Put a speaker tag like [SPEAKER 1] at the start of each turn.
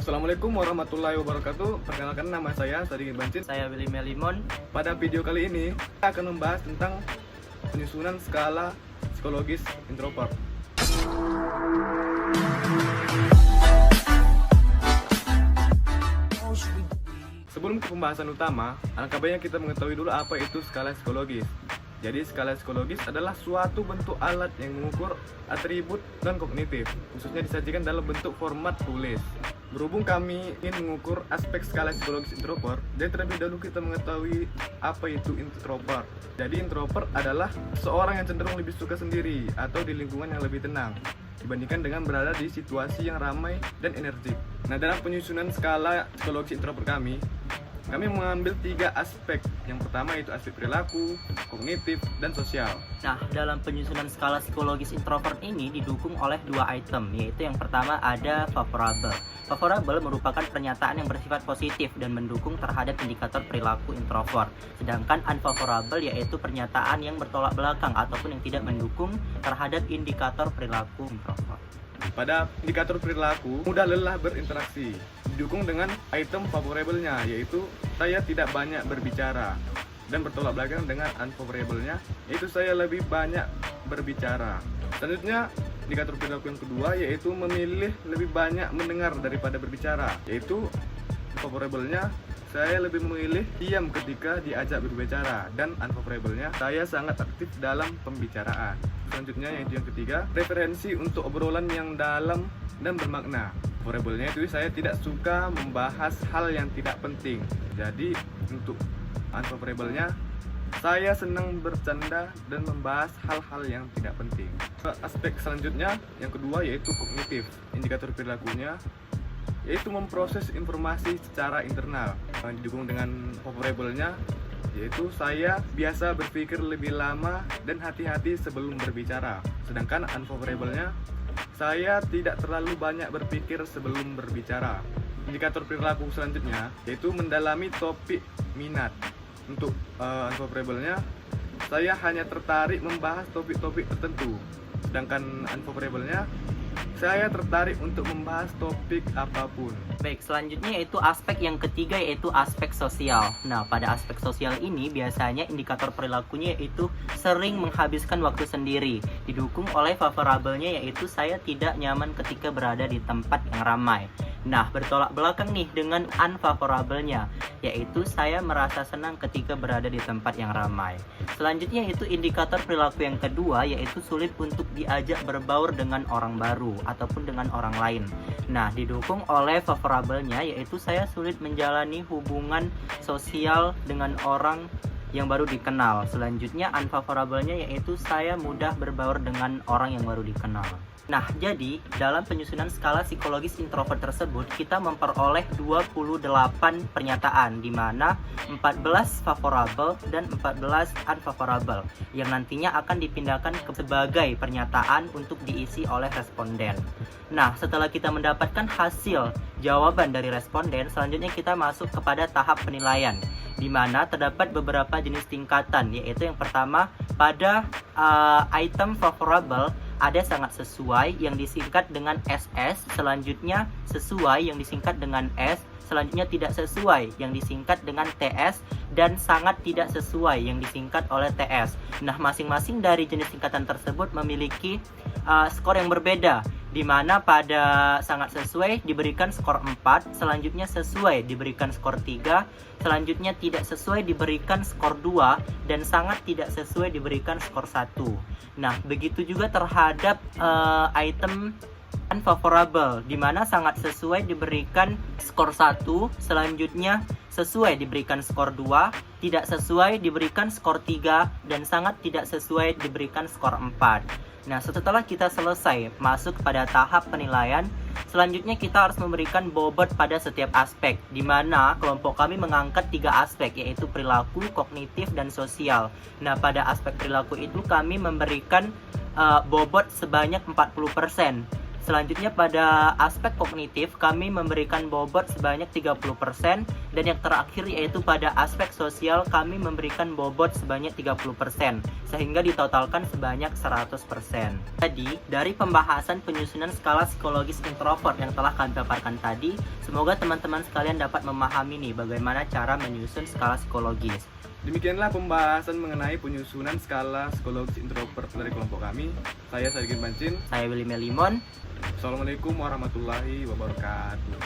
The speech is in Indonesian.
[SPEAKER 1] Assalamualaikum warahmatullahi wabarakatuh. Perkenalkan, nama saya Sadiki Bancin.
[SPEAKER 2] Saya Willy Melimon.
[SPEAKER 1] Pada video kali ini kita akan membahas tentang penyusunan skala psikologis introvert. Sebelum ke pembahasan utama, alangkah baiknya kita mengetahui dulu apa itu skala psikologis. Jadi skala psikologis adalah suatu bentuk alat yang mengukur atribut non kognitif, khususnya disajikan dalam bentuk format tulis. Berhubung kami ingin mengukur aspek skala psikologis introvert, jadi terlebih dahulu kita mengetahui apa itu introvert. Jadi introvert adalah seorang yang cenderung lebih suka sendiri atau di lingkungan yang lebih tenang dibandingkan dengan berada di situasi yang ramai dan energik. Nah, dalam penyusunan skala psikologis introvert kami mengambil 3 aspek. Yang pertama itu aspek perilaku, kognitif, dan sosial.
[SPEAKER 2] Nah, dalam penyusunan skala psikologis introvert ini didukung oleh 2 item, yaitu yang pertama ada favorable. Favorable merupakan pernyataan yang bersifat positif dan mendukung terhadap indikator perilaku introvert. Sedangkan unfavorable yaitu pernyataan yang bertolak belakang ataupun yang tidak mendukung terhadap indikator perilaku introvert.
[SPEAKER 1] Pada indikator perilaku, mudah lelah berinteraksi, didukung dengan item favorable-nya, yaitu saya tidak banyak berbicara, dan bertolak belakang dengan unfavorable-nya, yaitu saya lebih banyak berbicara. Selanjutnya, indikator perilaku yang kedua yaitu memilih lebih banyak mendengar daripada berbicara, yaitu favorable-nya saya lebih memilih diam ketika diajak berbicara, dan unfavorable-nya saya sangat aktif dalam pembicaraan. Selanjutnya yaitu yang ketiga, preferensi untuk obrolan yang dalam dan bermakna. Favorable-nya itu saya tidak suka membahas hal yang tidak penting. Jadi untuk unfavorable-nya saya senang bercanda dan membahas hal-hal yang tidak penting. Aspek selanjutnya yang kedua yaitu kognitif. Indikator perilakunya yaitu memproses informasi secara internal. Didukung dengan favorable-nya yaitu saya biasa berpikir lebih lama dan hati-hati sebelum berbicara. Sedangkan unfavorable-nya saya tidak terlalu banyak berpikir sebelum berbicara. Indikator perilaku selanjutnya yaitu mendalami topik minat. Untuk unfavorable-nya saya hanya tertarik membahas topik-topik tertentu. Sedangkan unfavorable-nya saya tertarik untuk membahas topik apapun.
[SPEAKER 2] Baik, selanjutnya yaitu aspek yang ketiga yaitu aspek sosial. Nah, pada aspek sosial ini biasanya indikator perilakunya yaitu sering menghabiskan waktu sendiri. Didukung oleh favorable-nya yaitu saya tidak nyaman ketika berada di tempat yang ramai. Nah, bertolak belakang nih dengan unfavorable-nya, yaitu saya merasa senang ketika berada di tempat yang ramai. Selanjutnya itu indikator perilaku yang kedua, yaitu sulit untuk diajak berbaur dengan orang baru ataupun dengan orang lain. Nah, didukung oleh favorable-nya, yaitu saya sulit menjalani hubungan sosial dengan orang yang baru dikenal. Selanjutnya unfavorable-nya yaitu saya mudah berbaur dengan orang yang baru dikenal. Nah, jadi dalam penyusunan skala psikologis introvert tersebut kita memperoleh 28 pernyataan di mana 14 favorable dan 14 unfavorable yang nantinya akan dipindahkan sebagai pernyataan untuk diisi oleh responden. Nah, setelah kita mendapatkan hasil jawaban dari responden, selanjutnya kita masuk kepada tahap penilaian di mana terdapat beberapa jenis tingkatan, yaitu yang pertama pada item favorable ada sangat sesuai yang disingkat dengan SS, selanjutnya sesuai yang disingkat dengan S, selanjutnya tidak sesuai yang disingkat dengan TS, dan sangat tidak sesuai yang disingkat oleh TS. Nah, masing-masing dari jenis tingkatan tersebut memiliki skor yang berbeda, di mana pada sangat sesuai diberikan skor 4, selanjutnya sesuai diberikan skor 3, selanjutnya tidak sesuai diberikan skor 2, dan sangat tidak sesuai diberikan skor 1. Nah, begitu juga terhadap item unfavorable, di mana sangat sesuai diberikan skor 1, selanjutnya sesuai diberikan skor 2, tidak sesuai diberikan skor 3, dan sangat tidak sesuai diberikan skor 4. Nah, setelah kita selesai masuk pada tahap penilaian, selanjutnya kita harus memberikan bobot pada setiap aspek, di mana kelompok kami mengangkat 3 aspek, yaitu perilaku, kognitif, dan sosial. Nah, pada aspek perilaku itu kami memberikan bobot sebanyak 40%. Selanjutnya pada aspek kognitif kami memberikan bobot sebanyak 30% dan yang terakhir yaitu pada aspek sosial kami memberikan bobot sebanyak 30% sehingga ditotalkan sebanyak 100%. Jadi dari pembahasan penyusunan skala psikologis introvert yang telah kami paparkan tadi, semoga teman-teman sekalian dapat memahami nih bagaimana cara menyusun skala psikologis.
[SPEAKER 1] Demikianlah pembahasan mengenai penyusunan skala psikologis introvert dari kelompok kami. Saya Sadikin Bancin.
[SPEAKER 2] Saya Willy Melimon.
[SPEAKER 1] Assalamualaikum warahmatullahi wabarakatuh.